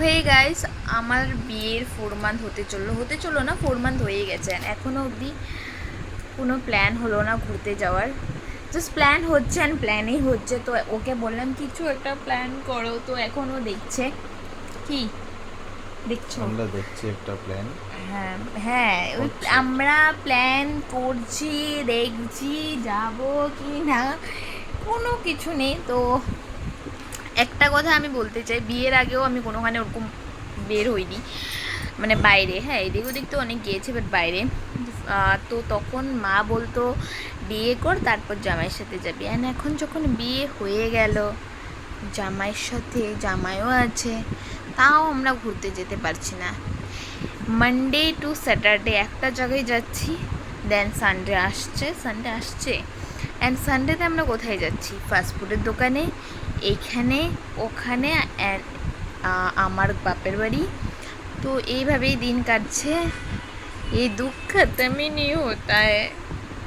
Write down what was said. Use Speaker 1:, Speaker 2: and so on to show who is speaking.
Speaker 1: Hey guys, আমার বিয়ের 4 month হতে চললো না, 4 মান্থ হয়ে গেছে। এখনও অবধি কোনো প্ল্যান হলো না ঘুরতে যাওয়ার। জাস্ট প্ল্যান হচ্ছে অ্যান্ড প্ল্যানই হচ্ছে। তো ওকে বললাম কিছু একটা প্ল্যান করো, তো এখনও দেখছে। কি দেখছো?
Speaker 2: আমরা দেখছি একটা প্ল্যান
Speaker 1: হ্যাঁ হ্যাঁ, ওই
Speaker 2: হচ্ছে।
Speaker 1: আমরা প্ল্যান করছি, দেখছি যাব কি না, কোনো কিছু নেই। তো একটা কথা আমি বলতে চাই, বিয়ের আগেও আমি কোনোখানে ওরকম বের হইনি, মানে বাইরে। হ্যাঁ, এদিক ওদিক তো অনেক গিয়েছে, বাট বাইরে। তো তখন মা বলতো বিয়ে কর, তারপর জামাইয়ের সাথে যাবি। অ্যান্ড এখন যখন বিয়ে হয়ে গেল, জামাইয়ের সাথে জামাইও আছে, তাও আমরা ঘুরতে যেতে পারছি না। মানডে টু স্যাটারডে একটা জায়গায় যাচ্ছি, দেন সানডে আসছে অ্যান্ড সানডেতে আমরা কোথায় যাচ্ছি? ফাস্টফুডের দোকানে, এইখানে ওখানে, আমার বাপের বাড়ি। তো এইভাবেই দিন কাটছে। ये दुख खत्म ही नहीं होता है।